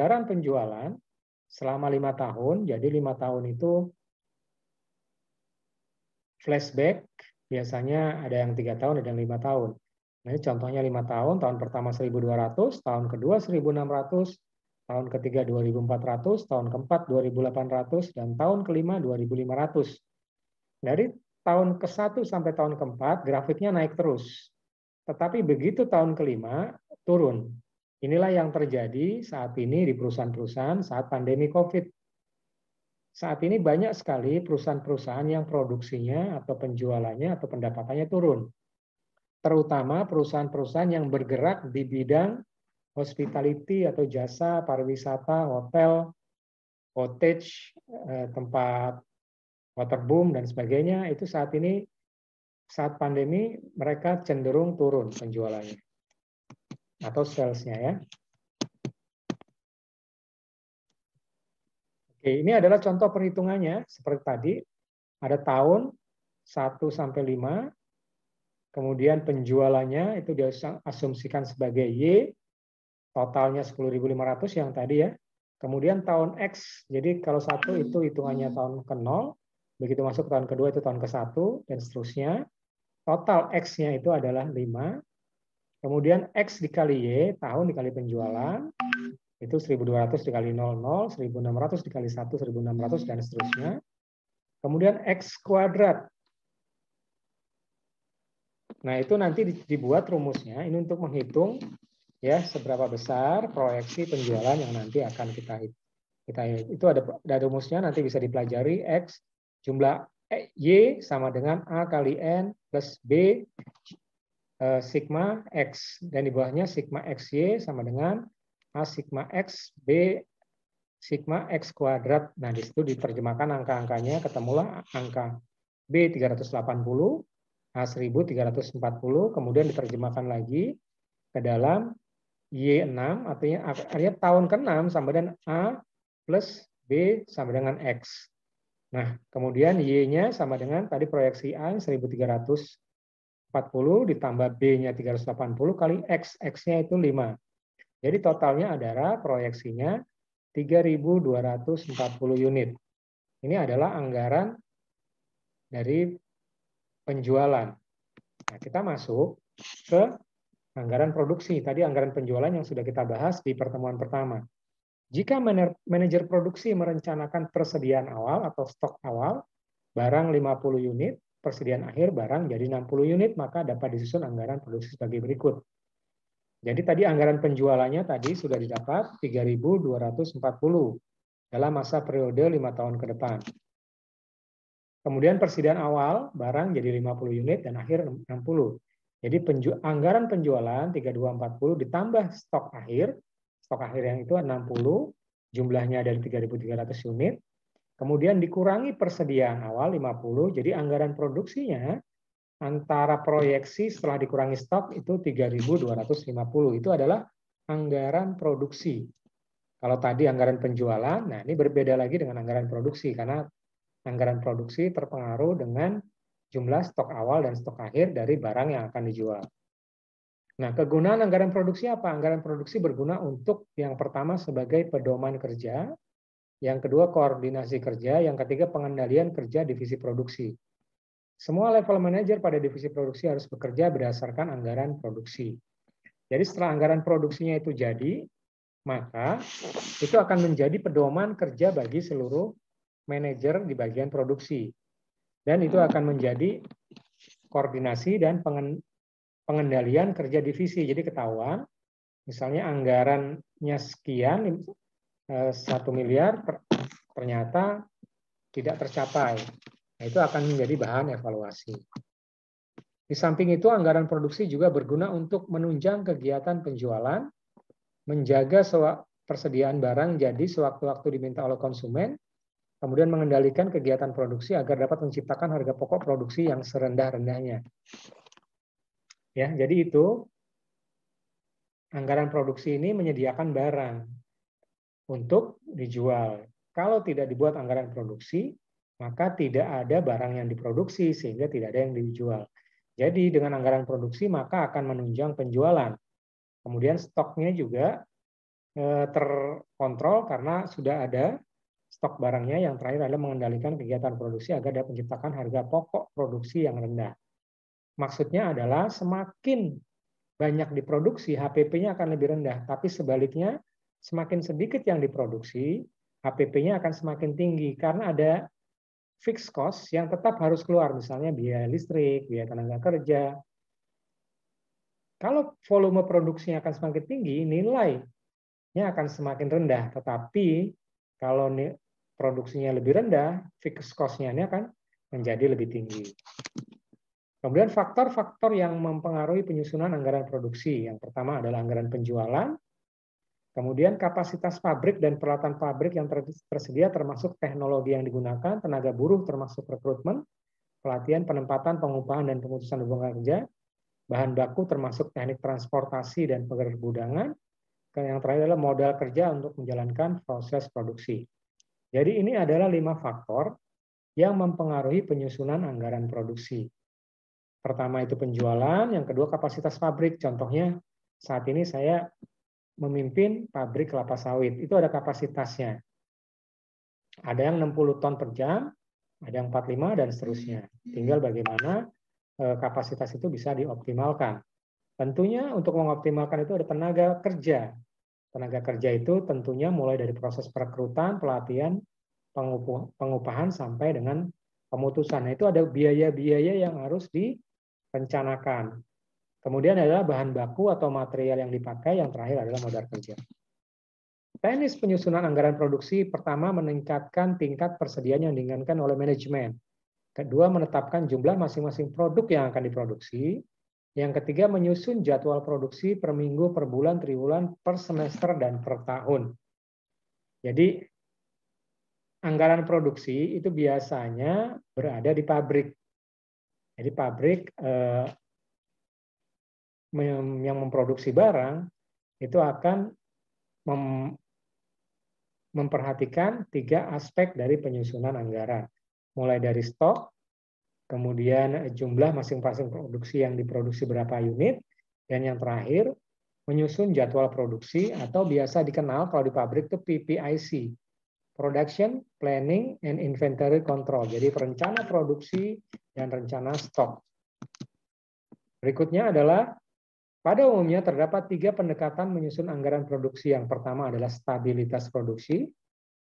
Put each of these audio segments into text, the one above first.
anggaran penjualan selama 5 tahun, jadi 5 tahun itu flashback, biasanya ada yang 3 tahun, ada yang 5 tahun. Nah, ini contohnya 5 tahun, tahun pertama 1.200, tahun kedua 1.600, tahun ketiga 2.400, tahun keempat 2.800, dan tahun kelima 2.500. Dari tahun ke-1 sampai tahun ke-4, grafiknya naik terus. Tetapi begitu tahun kelima, turun. Inilah yang terjadi saat ini di perusahaan-perusahaan saat pandemi COVID. Saat ini banyak sekali perusahaan-perusahaan yang produksinya atau penjualannya atau pendapatannya turun. Terutama perusahaan-perusahaan yang bergerak di bidang hospitality atau jasa pariwisata, hotel, cottage, tempat waterboom dan sebagainya, itu saat ini saat pandemi mereka cenderung turun penjualannya atau salesnya ya. Oke, ini adalah contoh perhitungannya seperti tadi. Ada tahun 1 sampai 5, kemudian penjualannya itu diasumsikan sebagai Y, totalnya 10.500 yang tadi ya. Kemudian tahun X, jadi kalau 1 itu hitungannya tahun ke-0, begitu masuk tahun kedua itu tahun ke-1, dan seterusnya. Total X-nya itu adalah 5. Kemudian X dikali Y, tahun dikali penjualan, itu 1.200 dikali 00, 1.600 dikali 1, 1.600, dan seterusnya. Kemudian X kuadrat. Nah, itu nanti dibuat rumusnya, ini untuk menghitung ya seberapa besar proyeksi penjualan yang nanti akan kita itu ada rumusnya, nanti bisa dipelajari. X jumlah Y sama dengan A kali N plus B sigma X, dan di bawahnya sigma XY sama dengan A sigma X B sigma X kuadrat. Nah, di situ diterjemahkan angka-angkanya, ketemulah angka B 380, A 1340, kemudian diterjemahkan lagi ke dalam Y6, artinya tahun ke-6 sama dengan A plus B sama dengan X. Nah, kemudian Y-nya sama dengan tadi proyeksi A 1.340 ditambah B-nya 380 kali X. X-nya itu 5. Jadi totalnya adalah proyeksinya 3.240 unit. Ini adalah anggaran dari penjualan. Nah, kita masuk ke anggaran produksi. Tadi anggaran penjualan yang sudah kita bahas di pertemuan pertama. Jika manajer produksi merencanakan persediaan awal atau stok awal, barang 50 unit, persediaan akhir barang jadi 60 unit, maka dapat disusun anggaran produksi sebagai berikut. Jadi tadi anggaran penjualannya tadi sudah didapat 3.240 dalam masa periode 5 tahun ke depan. Kemudian persediaan awal barang jadi 50 unit dan akhir 60. Jadi anggaran penjualan 3.240 ditambah stok akhir yang itu 60, jumlahnya dari 3.300 unit, kemudian dikurangi persediaan awal 50, jadi anggaran produksinya antara proyeksi setelah dikurangi stok itu 3.250, itu adalah anggaran produksi. Kalau tadi anggaran penjualan, nah ini berbeda lagi dengan anggaran produksi, karena anggaran produksi terpengaruh dengan jumlah stok awal dan stok akhir dari barang yang akan dijual. Nah, kegunaan anggaran produksi apa? Anggaran produksi berguna untuk yang pertama sebagai pedoman kerja, yang kedua koordinasi kerja, yang ketiga pengendalian kerja divisi produksi. Semua level manajer pada divisi produksi harus bekerja berdasarkan anggaran produksi. Jadi setelah anggaran produksinya itu jadi, maka itu akan menjadi pedoman kerja bagi seluruh manajer di bagian produksi. Dan itu akan menjadi koordinasi dan pengendalian kerja divisi. Jadi ketahuan, misalnya anggarannya sekian, 1 miliar, ternyata tidak tercapai. Nah, itu akan menjadi bahan evaluasi. Di samping itu, anggaran produksi juga berguna untuk menunjang kegiatan penjualan, menjaga persediaan barang jadi sewaktu-waktu diminta oleh konsumen, kemudian mengendalikan kegiatan produksi agar dapat menciptakan harga pokok produksi yang serendah-rendahnya. Ya, jadi itu anggaran produksi ini menyediakan barang untuk dijual. Kalau tidak dibuat anggaran produksi, maka tidak ada barang yang diproduksi sehingga tidak ada yang dijual. Jadi dengan anggaran produksi maka akan menunjang penjualan. Kemudian stoknya juga terkontrol karena sudah ada stok barangnya. Yang terakhir adalah mengendalikan kegiatan produksi agar dapat menciptakan harga pokok produksi yang rendah. Maksudnya adalah semakin banyak diproduksi, HPP-nya akan lebih rendah. Tapi sebaliknya, semakin sedikit yang diproduksi, HPP-nya akan semakin tinggi. Karena ada fixed cost yang tetap harus keluar. Misalnya biaya listrik, biaya tenaga kerja. Kalau volume produksinya akan semakin tinggi, nilainya akan semakin rendah. Tetapi kalau produksinya lebih rendah, fixed cost-nya ini akan menjadi lebih tinggi. Kemudian faktor-faktor yang mempengaruhi penyusunan anggaran produksi. Yang pertama adalah anggaran penjualan, kemudian kapasitas pabrik dan peralatan pabrik yang tersedia termasuk teknologi yang digunakan, tenaga buruh termasuk rekrutmen, pelatihan, penempatan, pengupahan, dan pemutusan hubungan kerja, bahan baku termasuk teknik transportasi dan pergudangan, dan yang terakhir adalah modal kerja untuk menjalankan proses produksi. Jadi ini adalah 5 faktor yang mempengaruhi penyusunan anggaran produksi. Pertama itu penjualan, yang kedua kapasitas pabrik. Contohnya saat ini saya memimpin pabrik kelapa sawit. Itu ada kapasitasnya. Ada yang 60 ton per jam, ada yang 45 dan seterusnya. Tinggal bagaimana kapasitas itu bisa dioptimalkan. Tentunya untuk mengoptimalkan itu ada tenaga kerja. Tenaga kerja itu tentunya mulai dari proses perekrutan, pelatihan, pengupahan sampai dengan pemutusan. Nah, itu ada biaya-biaya yang harus direncanakan. Kemudian adalah bahan baku atau material yang dipakai, yang terakhir adalah modal kerja. Teknis penyusunan anggaran produksi, pertama meningkatkan tingkat persediaan yang diinginkan oleh manajemen. Kedua, menetapkan jumlah masing-masing produk yang akan diproduksi. Yang ketiga, menyusun jadwal produksi per minggu, per bulan, triwulan, per semester, dan per tahun. Jadi, anggaran produksi itu biasanya berada di pabrik. Jadi pabrik yang memproduksi barang itu akan memperhatikan 3 aspek dari penyusunan anggaran. Mulai dari stok, kemudian jumlah masing-masing produksi yang diproduksi berapa unit, dan yang terakhir menyusun jadwal produksi atau biasa dikenal kalau di pabrik itu PPIC. Production, Planning, and Inventory Control. Jadi perencana produksi dan rencana stok. Berikutnya adalah, pada umumnya terdapat 3 pendekatan menyusun anggaran produksi. Yang pertama adalah stabilitas produksi,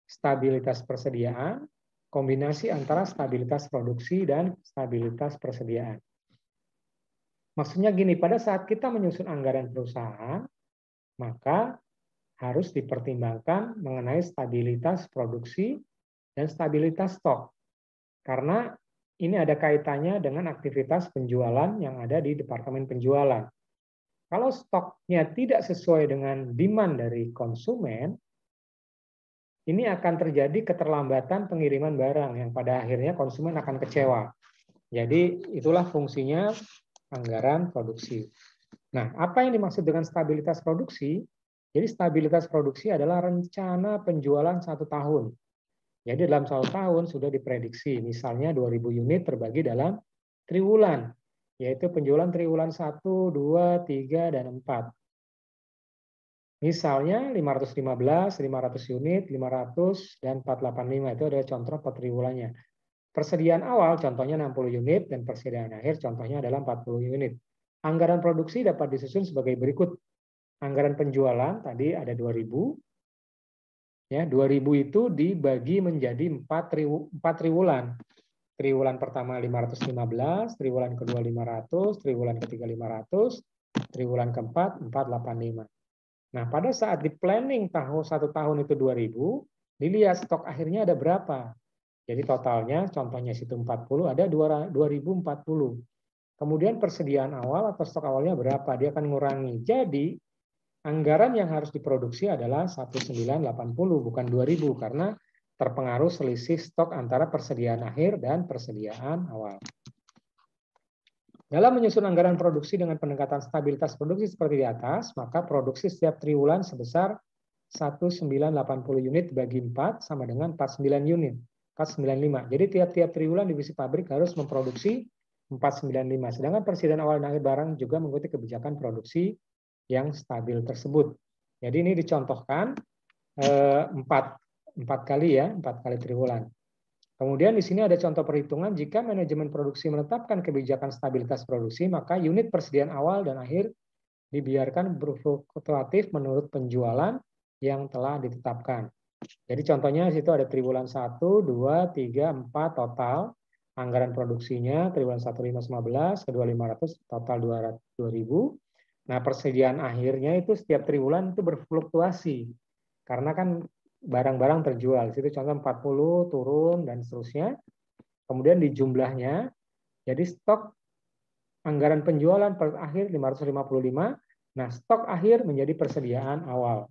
stabilitas persediaan, kombinasi antara stabilitas produksi dan stabilitas persediaan. Maksudnya gini, pada saat kita menyusun anggaran perusahaan, maka harus dipertimbangkan mengenai stabilitas produksi dan stabilitas stok. Karena ini ada kaitannya dengan aktivitas penjualan yang ada di departemen penjualan. Kalau stoknya tidak sesuai dengan demand dari konsumen, ini akan terjadi keterlambatan pengiriman barang yang pada akhirnya konsumen akan kecewa. Jadi itulah fungsinya anggaran produksi. Nah, apa yang dimaksud dengan stabilitas produksi? Jadi stabilitas produksi adalah rencana penjualan 1 tahun. Jadi dalam 1 tahun sudah diprediksi, misalnya 2.000 unit terbagi dalam triwulan, yaitu penjualan triwulan 1, 2, 3, dan 4. Misalnya 515, 500 unit, 500, dan 485. Itu adalah contoh per triwulannya. Persediaan awal contohnya 60 unit, dan persediaan akhir contohnya adalah 40 unit. Anggaran produksi dapat disusun sebagai berikut. Anggaran penjualan tadi ada 2.000. Ya, 2.000 itu dibagi menjadi 4 triwulan. Triwulan pertama 515, triwulan kedua 500, triwulan ketiga 500, triwulan keempat 485. Nah, pada saat di planning 1 tahun itu 2.000, dilihat stok akhirnya ada berapa. Jadi totalnya contohnya situ 40, ada 2.040. Kemudian persediaan awal atau stok awalnya berapa, dia akan ngurangi. Jadi anggaran yang harus diproduksi adalah 1980, bukan 2.000, karena terpengaruh selisih stok antara persediaan akhir dan persediaan awal. Dalam menyusun anggaran produksi dengan pendekatan stabilitas produksi seperti di atas, maka produksi setiap triwulan sebesar 1980 unit bagi 4 sama dengan 49 unit, 495. Jadi tiap-tiap triwulan divisi pabrik harus memproduksi 495. Sedangkan persediaan awal dan akhir barang juga mengikuti kebijakan produksi yang stabil tersebut. Jadi ini dicontohkan 4 kali ya, 4 kali triwulan. Kemudian di sini ada contoh perhitungan jika manajemen produksi menetapkan kebijakan stabilitas produksi, maka unit persediaan awal dan akhir dibiarkan berfluktuatif menurut penjualan yang telah ditetapkan. Jadi contohnya di situ ada triwulan 1, 2, 3, 4 total. Anggaran produksinya triwulan 1 515, kedua 500, total 2.000. Nah, persediaan akhirnya itu setiap triwulan itu berfluktuasi. Karena kan barang-barang terjual. Di situ contoh 40 turun dan seterusnya. Kemudian di jumlahnya, jadi stok anggaran penjualan per akhir 555. Nah, stok akhir menjadi persediaan awal.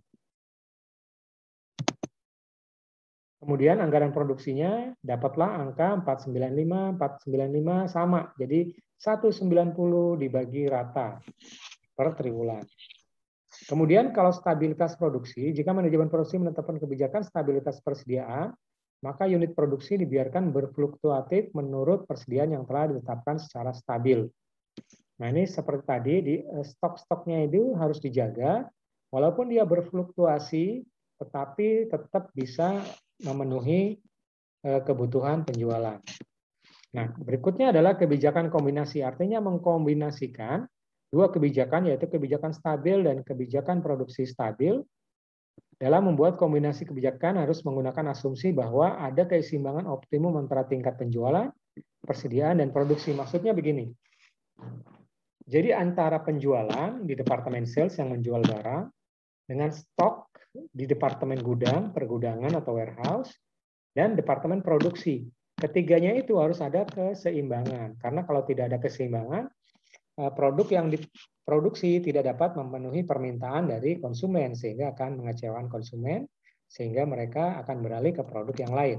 Kemudian anggaran produksinya dapatlah angka 495, 495 sama. Jadi 190 dibagi rata per triwulan. Kemudian kalau stabilitas produksi, jika manajemen produksi menetapkan kebijakan stabilitas persediaan, maka unit produksi dibiarkan berfluktuatif menurut persediaan yang telah ditetapkan secara stabil. Nah, ini seperti tadi, di stok-stoknya itu harus dijaga, walaupun dia berfluktuasi, tetapi tetap bisa memenuhi kebutuhan penjualan. Nah, berikutnya adalah kebijakan kombinasi, artinya mengkombinasikan dua kebijakan, yaitu kebijakan stabil dan kebijakan produksi stabil. Dalam membuat kombinasi kebijakan harus menggunakan asumsi bahwa ada keseimbangan optimum antara tingkat penjualan, persediaan, dan produksi. Maksudnya begini, jadi antara penjualan di departemen sales yang menjual barang, dengan stok di departemen gudang, pergudangan atau warehouse, dan departemen produksi. Ketiganya itu harus ada keseimbangan. Karena kalau tidak ada keseimbangan, produk yang diproduksi tidak dapat memenuhi permintaan dari konsumen, sehingga akan mengecewakan konsumen, sehingga mereka akan beralih ke produk yang lain.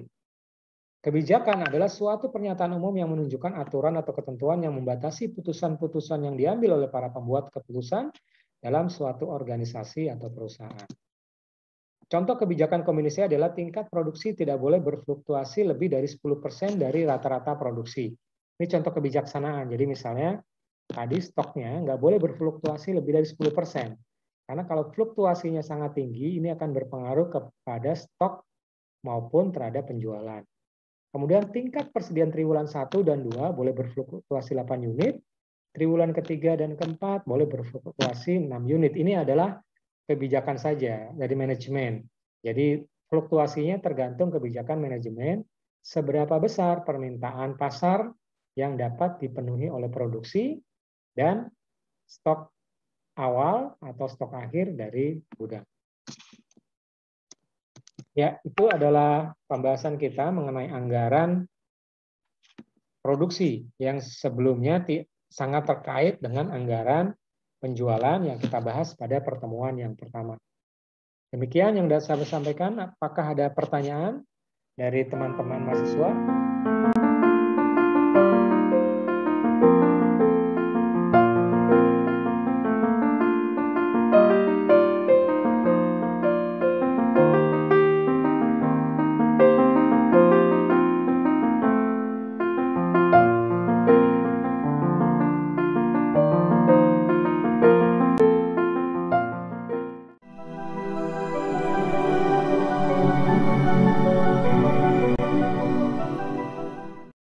Kebijakan adalah suatu pernyataan umum yang menunjukkan aturan atau ketentuan yang membatasi putusan-putusan yang diambil oleh para pembuat keputusan dalam suatu organisasi atau perusahaan. Contoh kebijakan kombinasi adalah tingkat produksi tidak boleh berfluktuasi lebih dari 10% dari rata-rata produksi. Ini contoh kebijaksanaan. Jadi misalnya tadi stoknya nggak boleh berfluktuasi lebih dari 10%. Karena kalau fluktuasinya sangat tinggi, ini akan berpengaruh kepada stok maupun terhadap penjualan. Kemudian tingkat persediaan triwulan 1 dan 2 boleh berfluktuasi 8 unit, triwulan ketiga dan keempat boleh berfluktuasi 6 unit. Ini adalah kebijakan saja dari manajemen. Jadi fluktuasinya tergantung kebijakan manajemen, seberapa besar permintaan pasar yang dapat dipenuhi oleh produksi dan stok awal atau stok akhir dari gudang. Ya, itu adalah pembahasan kita mengenai anggaran produksi yang sebelumnya sangat terkait dengan anggaran penjualan yang kita bahas pada pertemuan yang pertama. Demikian yang dapat saya sampaikan. Apakah ada pertanyaan dari teman-teman mahasiswa?